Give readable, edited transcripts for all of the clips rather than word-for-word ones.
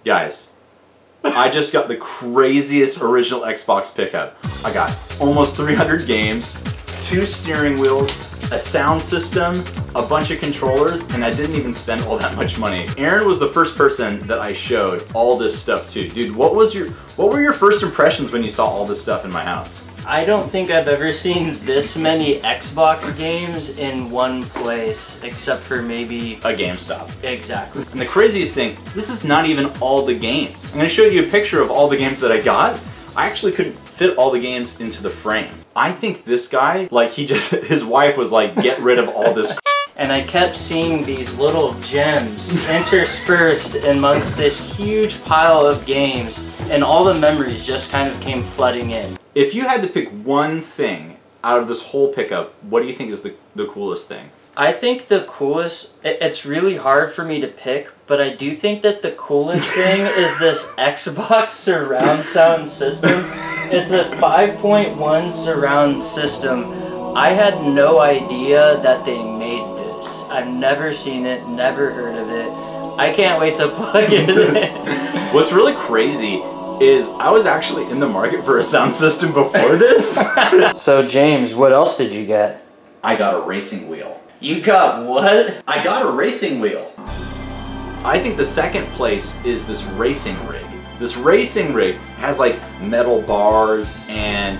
Guys, I just got the craziest original Xbox pickup. I got almost 300 games, 2 steering wheels, a sound system, a bunch of controllers, and I didn't even spend all that much money. Aaron was the first person that I showed all this stuff to. Dude, what were your first impressions when you saw all this stuff in my house? I don't think I've ever seen this many Xbox games in one place, except for maybe a GameStop. Exactly. And the craziest thing, this is not even all the games. I'm gonna show you a picture of all the games that I got. I actually couldn't fit all the games into the frame. I think this guy, like his wife was like, get rid of all this And I kept seeing these little gems interspersed amongst this huge pile of games, and all the memories just kind of came flooding in. If you had to pick one thing out of this whole pickup, what do you think is the coolest thing? I think the coolest, it's really hard for me to pick, but I do think that the coolest thing is this Xbox surround sound system. It's a 5.1 surround system. I had no idea that they made this. I've never seen it, never heard of it. I can't wait to plug it in. What's really crazy is I was actually in the market for a sound system before this. So James, what else did you get? I got a racing wheel. You got what? I got a racing wheel. I think the second place is this racing rig. This racing rig has like metal bars, and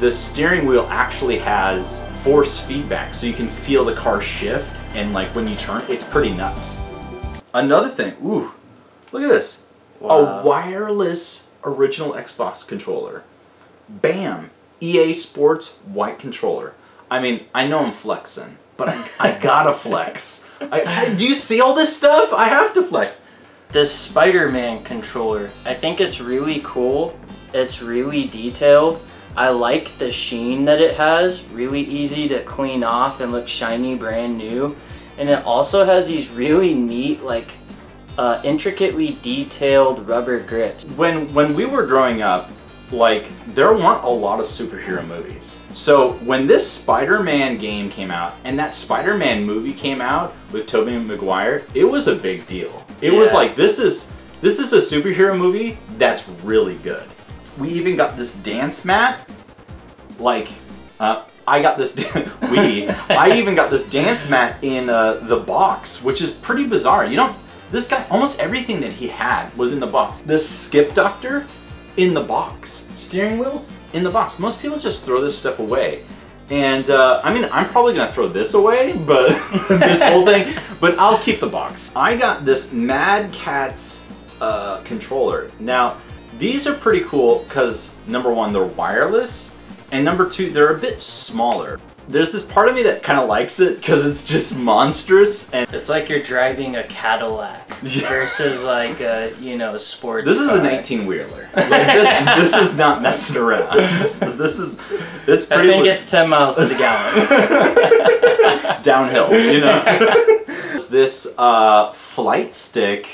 the steering wheel actually has force feedback, so you can feel the car shift, and like when you turn, it's pretty nuts. Another thing, ooh, look at this. Wow. A wireless original Xbox controller. Bam! EA Sports white controller. I mean, I know I'm flexing, but I gotta flex. Do you see all this stuff? I have to flex. This Spider-Man controller, I think it's really cool. It's really detailed. I like the sheen that it has. Really easy to clean off and look shiny, brand new. And it also has these really neat, like, intricately detailed rubber grips. When we were growing up, like, there weren't a lot of superhero movies. So when this Spider-Man game came out, and that Spider-Man movie came out with Tobey Maguire, it was a big deal. It was like, this is a superhero movie that's really good. We even got this dance mat. Like, I got this, I even got this dance mat in the box, which is pretty bizarre. You don't, this guy, almost everything that he had was in the box. This skip ductor, in the box. Steering wheels, in the box. Most people just throw this stuff away. And, I mean, I'm probably gonna throw this away, but this whole thing, but I'll keep the box. I got this Mad Catz controller. Now, these are pretty cool because, number one, they're wireless, and number two, they're a bit smaller. There's this part of me that kind of likes it because it's just monstrous, and it's like you're driving a Cadillac versus like a, you know, sports This is car. an 18-wheeler. Like this is not messing around. It's pretty. I think it's 10 miles to the gallon. Downhill, you know. This flight stick.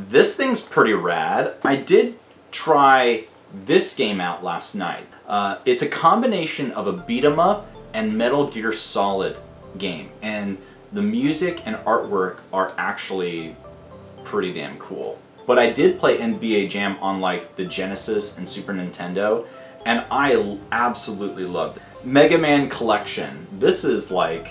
This thing's pretty rad. I did try this game out last night. It's a combination of a beat 'em up and Metal Gear Solid game, and the music and artwork are actually pretty damn cool. But I did play NBA Jam on like the Genesis and Super Nintendo, and I absolutely loved it. Mega Man Collection. This is like,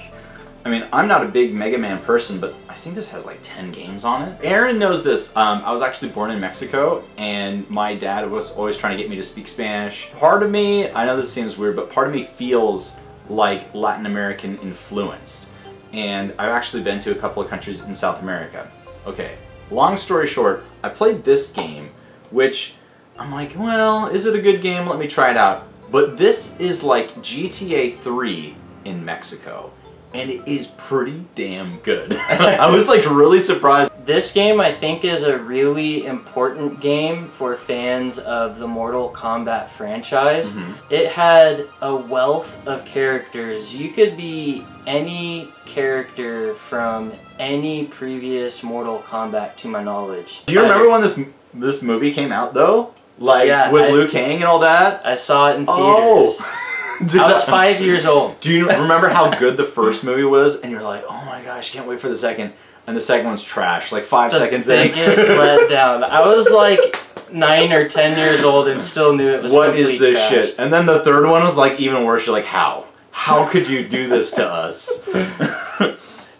I mean, I'm not a big Mega Man person, but I think this has like 10 games on it. Aaron knows this. I was actually born in Mexico, and my dad was always trying to get me to speak Spanish. Part of me, I know this seems weird, but part of me feels like Latin American influenced. And I've actually been to a couple of countries in South America. Okay, long story short, I played this game, which I'm like, well, is it a good game? Let me try it out. But this is like GTA 3 in Mexico. And it is pretty damn good. I was like really surprised. This game, I think, is a really important game for fans of the Mortal Kombat franchise. It had a wealth of characters. You could be any character from any previous Mortal Kombat, to my knowledge. Do you remember when this movie came out though? Like, yeah, with Liu Kang and all that? I saw it in theaters. Dude, I was 5 years old. Do you remember how good the first movie was? And you're like, oh my gosh, can't wait for the second. and the second one's trash. Like 5 seconds in. The biggest letdown. I was like 9 or 10 years old and still knew it was What is this trash. shit? And then the third one was like even worse. You're like, how? How could you do this to us?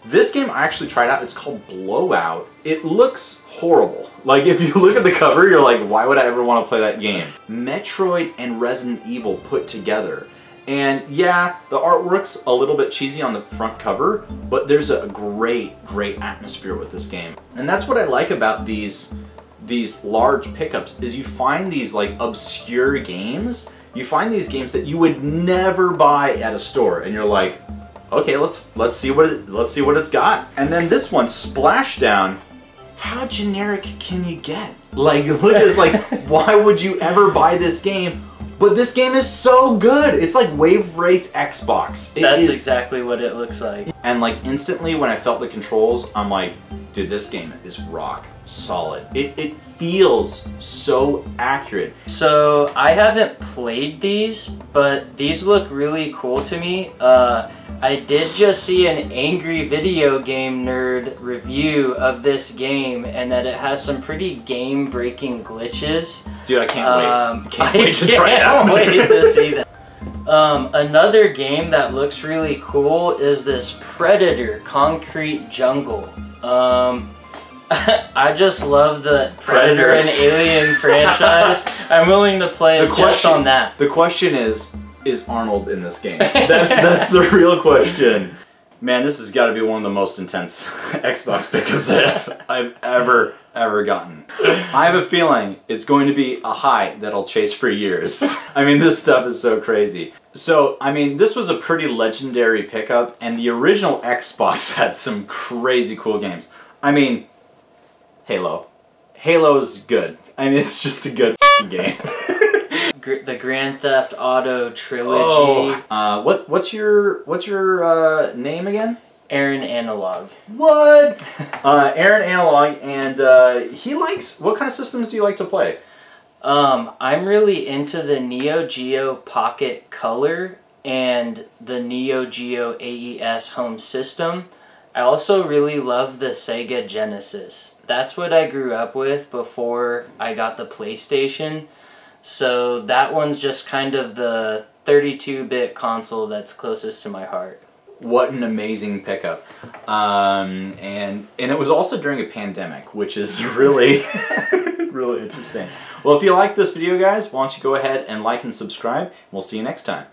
This game I actually tried out. It's called Blowout. It looks horrible. Like, if you look at the cover, you're like, why would I ever want to play that game? Metroid and Resident Evil put together. And yeah, the artwork's a little bit cheesy on the front cover, but there's a great atmosphere with this game. And that's what I like about these large pickups, is you find these like obscure games. You find these games that you would never buy at a store, and you're like, okay, let's see what it's got. And then this one, Splashdown. How generic can you get? Like, look at this, like, why would you ever buy this game? But this game is so good. It's like Wave Race Xbox. That's exactly what it looks like. And like instantly when I felt the controls, I'm like, dude, this game is rock solid. It feels so accurate. So I haven't played these, but these look really cool to me. I did just see an Angry Video Game Nerd review of this game, and that it has some pretty game-breaking glitches. Dude, I can't wait. Can't wait to try it out. I can't wait to see that. Another game that looks really cool is this Predator Concrete Jungle. I just love the Predator and Alien franchise. I'm willing to play it just on that. The question is Arnold in this game? That's the real question. Man, this has got to be one of the most intense Xbox pickups I've ever gotten. I have a feeling it's going to be a high that I'll chase for years. I mean, this stuff is so crazy. So, I mean, this was a pretty legendary pickup, and the original Xbox had some crazy cool games. I mean, Halo. Halo's good. I mean, it's just a good game. The Grand Theft Auto trilogy. Oh, what's your name again? Aaron Analog. What? Aaron Analog, and he likes. What kind of systems do you like to play? I'm really into the Neo Geo Pocket Color and the Neo Geo AES home system. I also really love the Sega Genesis. That's what I grew up with before I got the PlayStation. So that one's just kind of the 32-bit console that's closest to my heart. What an amazing pickup. And it was also during a pandemic, which is really, really interesting. Well, if you like this video, guys, why don't you go ahead and like and subscribe. We'll see you next time.